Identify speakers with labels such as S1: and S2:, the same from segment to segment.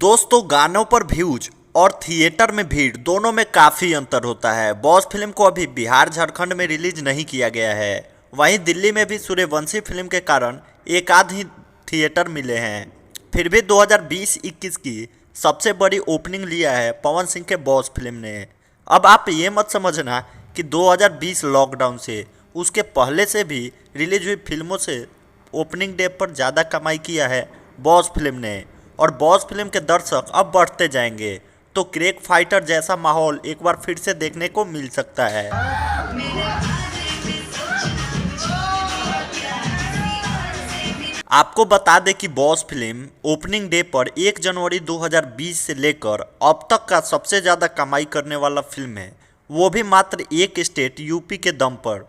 S1: दोस्तों, गानों पर व्यूज और थिएटर में भीड़ दोनों में काफ़ी अंतर होता है। बॉस फिल्म को अभी बिहार झारखंड में रिलीज नहीं किया गया है। वहीं दिल्ली में भी सूर्यवंशी फिल्म के कारण एक आध ही थिएटर मिले हैं। फिर भी 2020-21 की सबसे बड़ी ओपनिंग लिया है पवन सिंह के बॉस फिल्म ने। अब आप ये मत समझना कि 2020 लॉकडाउन से उसके पहले से भी रिलीज हुई फिल्मों से ओपनिंग डे पर ज़्यादा कमाई किया है बॉस फिल्म ने। और बॉस फिल्म के दर्शक अब बढ़ते जाएंगे तो क्रेक फाइटर जैसा माहौल एक बार फिर से देखने को मिल सकता है। आपको बता दें कि बॉस फिल्म ओपनिंग डे पर 1 जनवरी 2020 से लेकर अब तक का सबसे ज़्यादा कमाई करने वाला फिल्म है, वो भी मात्र एक स्टेट यूपी के दम पर।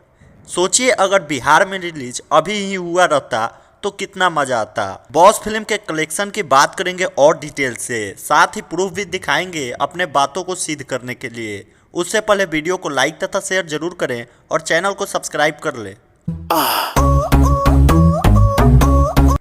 S1: सोचिए अगर बिहार में रिलीज अभी ही हुआ रहता तो कितना मजा आता। बॉस फिल्म के कलेक्शन की बात करेंगे और डिटेल से, साथ ही प्रूफ भी दिखाएंगे अपने बातों को सिद्ध करने के लिए। उससे पहले वीडियो को लाइक तथा शेयर जरूर करें और चैनल को सब्सक्राइब कर लें।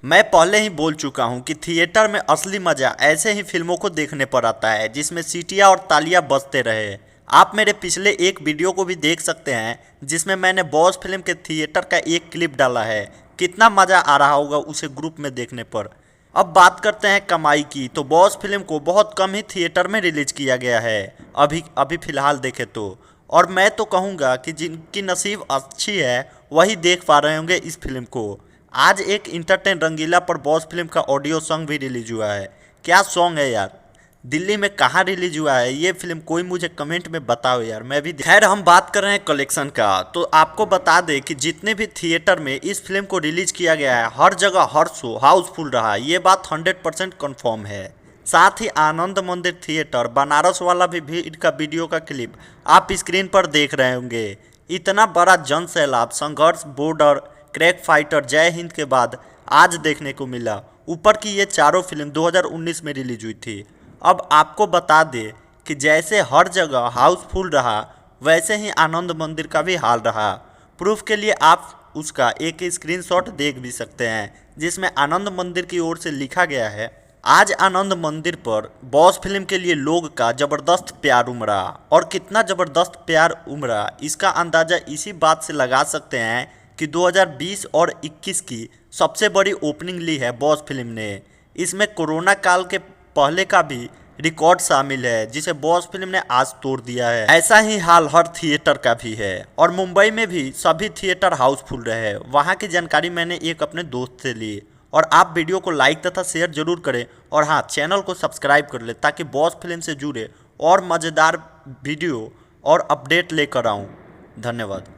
S1: मैं पहले ही बोल चुका हूं कि थिएटर में असली मजा ऐसे ही फिल्मों को देखने पर आता है जिसमें सीटियां और तालियां बजते रहे। आप मेरे पिछले एक वीडियो को भी देख सकते हैं जिसमें मैंने बॉस फिल्म के थिएटर का एक क्लिप डाला है। कितना मज़ा आ रहा होगा उसे ग्रुप में देखने पर। अब बात करते हैं कमाई की, तो बॉस फिल्म को बहुत कम ही थिएटर में रिलीज किया गया है अभी फ़िलहाल देखें तो। और मैं तो कहूँगा कि जिनकी नसीब अच्छी है वही देख पा रहे होंगे इस फिल्म को। आज एक इंटरटेन रंगीला पर बॉस फिल्म का ऑडियो सॉन्ग भी रिलीज हुआ है। क्या सॉन्ग है यार, दिल्ली में कहाँ रिलीज हुआ है ये फिल्म, कोई मुझे कमेंट में बताओ यार, मैं भी। खैर, हम बात कर रहे हैं कलेक्शन का, तो आपको बता दें कि जितने भी थिएटर में इस फिल्म को रिलीज किया गया है हर जगह हर शो हाउसफुल रहा। ये बात 100% कन्फर्म है। साथ ही आनंद मंदिर थिएटर बनारस वाला भी भीड़ का वीडियो का क्लिप आप स्क्रीन पर देख रहे होंगे। इतना बड़ा जन सैलाब संघर्ष, बॉर्डर, क्रैक फाइटर, जय हिंद के बाद आज देखने को मिला। ऊपर की ये चारों फिल्म 2019 में रिलीज हुई थी। अब आपको बता दें कि जैसे हर जगह हाउसफुल रहा वैसे ही आनंद मंदिर का भी हाल रहा। प्रूफ के लिए आप उसका एक स्क्रीनशॉट देख भी सकते हैं जिसमें आनंद मंदिर की ओर से लिखा गया है, आज आनंद मंदिर पर बॉस फिल्म के लिए लोग का ज़बरदस्त प्यार उमड़ा। और कितना ज़बरदस्त प्यार उमड़ा इसका अंदाज़ा इसी बात से लगा सकते हैं कि 2020 और 21 की सबसे बड़ी ओपनिंग ली है बॉस फिल्म ने। इसमें कोरोना काल के पहले का भी रिकॉर्ड शामिल है जिसे बॉस फिल्म ने आज तोड़ दिया है। ऐसा ही हाल हर थिएटर का भी है और मुंबई में भी सभी थिएटर हाउसफुल रहे। वहां की जानकारी मैंने एक अपने दोस्त से ली। और आप वीडियो को लाइक तथा शेयर जरूर करें और हाँ, चैनल को सब्सक्राइब कर ले ताकि बॉस फिल्म से जुड़े और मज़ेदार वीडियो और अपडेट लेकर आऊँ। धन्यवाद।